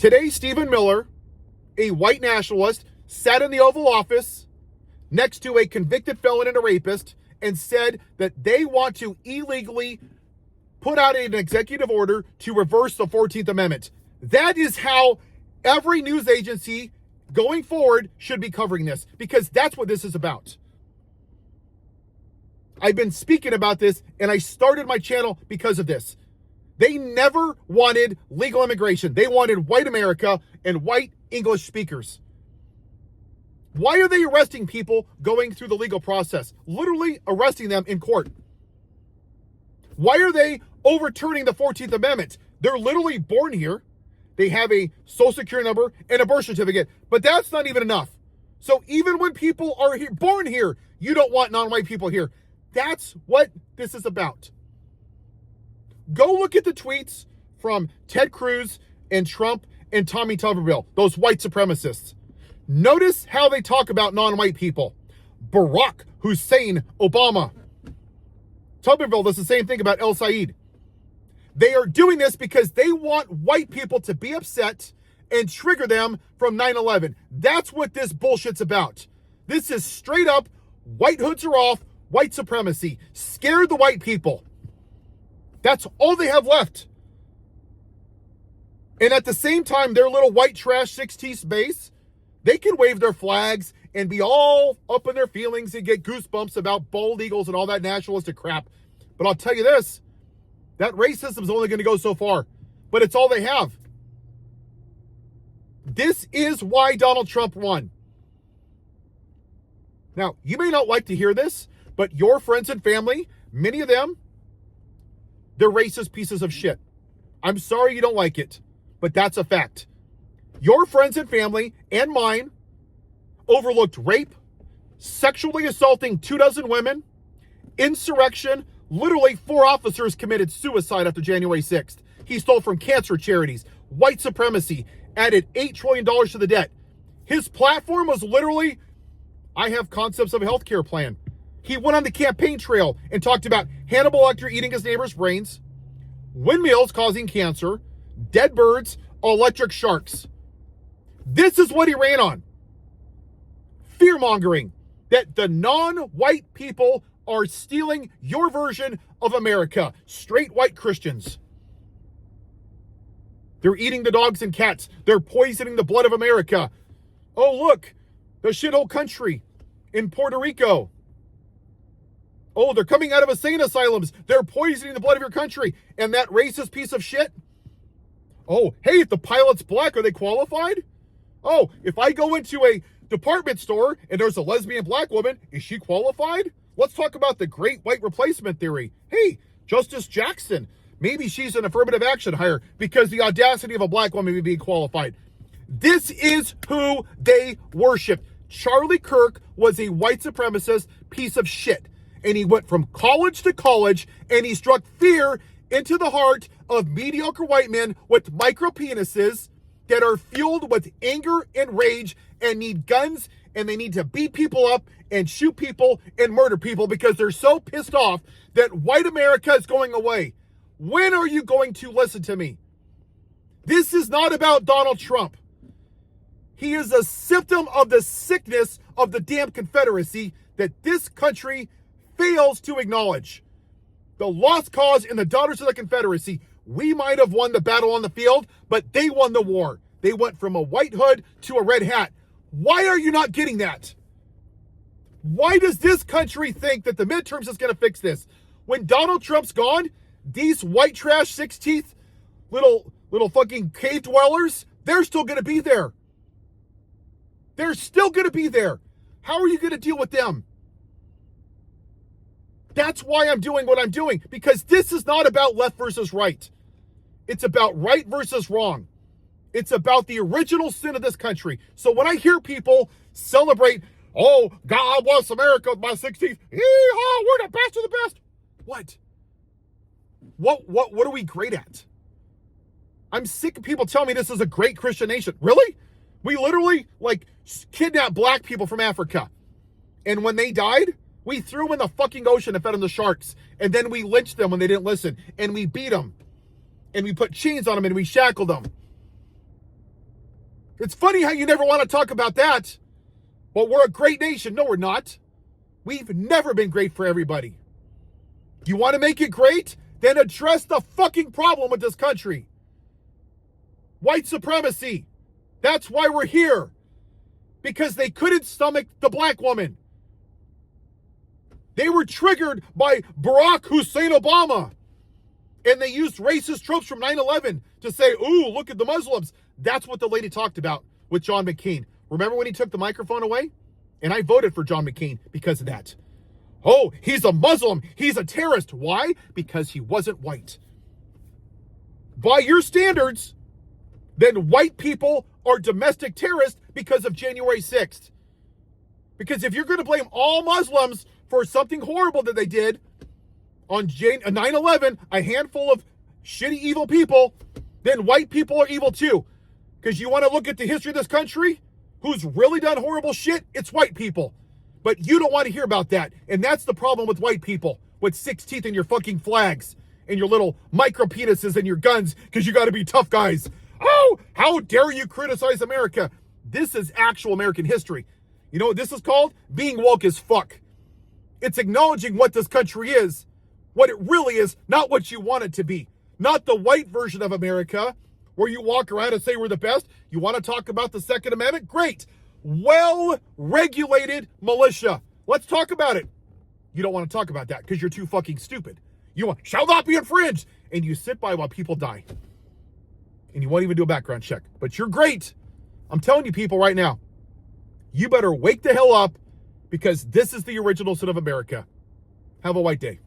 Today, Stephen Miller, a white nationalist, sat in the Oval Office next to a convicted felon and a rapist and said that they want to illegally put out an executive order to reverse the 14th Amendment. That is how every news agency going forward should be covering this, because that's what this is about. I've been speaking about this, and I started my channel because of this. They never wanted legal immigration. They wanted white America and white English speakers. Why are they arresting people going through the legal process? Literally arresting them in court. Why are they overturning the 14th Amendment? They're literally born here. They have a social security number and a birth certificate, but that's not even enough. So even when people are here, born here, you don't want non-white people here. That's what this is about. Go look at the tweets from Ted Cruz and Trump and Tommy Tuberville, those white supremacists. Notice how they talk about non-white people. Barack Hussein Obama. Tuberville does the same thing about El Said. They are doing this because they want white people to be upset and trigger them from 9/11. That's what this bullshit's about. This is straight up white hoods are off, white supremacy. Scare the white people. That's all they have left. And at the same time, their little white trash 6T base, they can wave their flags and be all up in their feelings and get goosebumps about bald eagles and all that nationalistic crap. But I'll tell you this, that racism is only going to go so far. But it's all they have. This is why Donald Trump won. Now, you may not like to hear this, but your friends and family, many of them, they're racist pieces of shit. I'm sorry you don't like it, but that's a fact. Your friends and family and mine overlooked rape, sexually assaulting 24 women, insurrection. Literally 4 officers committed suicide after January 6th. He stole from cancer charities, white supremacy, added $8 trillion to the debt. His platform was literally, I have concepts of a healthcare plan. He went on the campaign trail and talked about Hannibal Lecter eating his neighbor's brains, windmills causing cancer, dead birds, electric sharks. This is what he ran on. Fear-mongering that the non-white people are stealing your version of America. Straight white Christians. They're eating the dogs and cats. They're poisoning the blood of America. Oh, look, the shithole country in Puerto Rico. Oh, they're coming out of insane asylums. They're poisoning the blood of your country. And that racist piece of shit. Oh, hey, if the pilot's black, are they qualified? Oh, if I go into a department store and there's a lesbian black woman, is she qualified? Let's talk about the great white replacement theory. Hey, Justice Jackson, maybe she's an affirmative action hire because the audacity of a black woman may be qualified. This is who they worship. Charlie Kirk was a white supremacist piece of shit. And he went from college to college and he struck fear into the heart of mediocre white men with micro penises that are fueled with anger and rage and need guns, and they need to beat people up and shoot people and murder people because they're so pissed off that white America is going away. When are you going to listen to me? This is not about Donald Trump. He is a symptom of the sickness of the damn Confederacy that this country fails to acknowledge. The lost cause in the Daughters of the Confederacy. We might have won the battle on the field, but they won the war. They went from a white hood to a red hat. Why are you not getting that? Why does this country think that the midterms is going to fix this? When Donald Trump's gone, these white trash 6 teeth little fucking cave dwellers, they're still going to be there. They're still going to be there. How are you going to deal with them? That's why I'm doing what I'm doing, because this is not about left versus right. It's about right versus wrong. It's about the original sin of this country. So when I hear people celebrate, oh, God bless America by 16th, yeehaw, we're the best of the best. What? What are we great at? I'm sick of people telling me this is a great Christian nation. Really? We literally, kidnapped black people from Africa. And when they died, we threw them in the fucking ocean and fed them to sharks. And then we lynched them when they didn't listen. And we beat them. And we put chains on them and we shackled them. It's funny how you never want to talk about that. But we're a great nation. No, we're not. We've never been great for everybody. You want to make it great? Then address the fucking problem with this country. White supremacy. That's why we're here. Because they couldn't stomach the black woman. They were triggered by Barack Hussein Obama. And they used racist tropes from 9/11 to say, ooh, look at the Muslims. That's what the lady talked about with John McCain. Remember when he took the microphone away? And I voted for John McCain because of that. Oh, he's a Muslim. He's a terrorist. Why? Because he wasn't white. By your standards, then white people are domestic terrorists because of January 6th. Because if you're going to blame all Muslims for something horrible that they did on 9/11, a handful of shitty, evil people, then white people are evil too. Because you want to look at the history of this country? Who's really done horrible shit? It's white people. But you don't want to hear about that. And that's the problem with white people. With 6 teeth in your fucking flags. And your little micro penises and your guns. Because you got to be tough guys. Oh, how dare you criticize America? This is actual American history. You know what this is called? Being woke as fuck. It's acknowledging what this country is. What it really is. Not what you want it to be. Not the white version of America. Where you walk around and say we're the best. You want to talk about the Second Amendment? Great. Well-regulated militia. Let's talk about it. You don't want to talk about that because you're too fucking stupid. You want, shall not be infringed. And you sit by while people die. And you won't even do a background check. But you're great. I'm telling you people right now. You better wake the hell up because this is the original sin of America. Have a white day.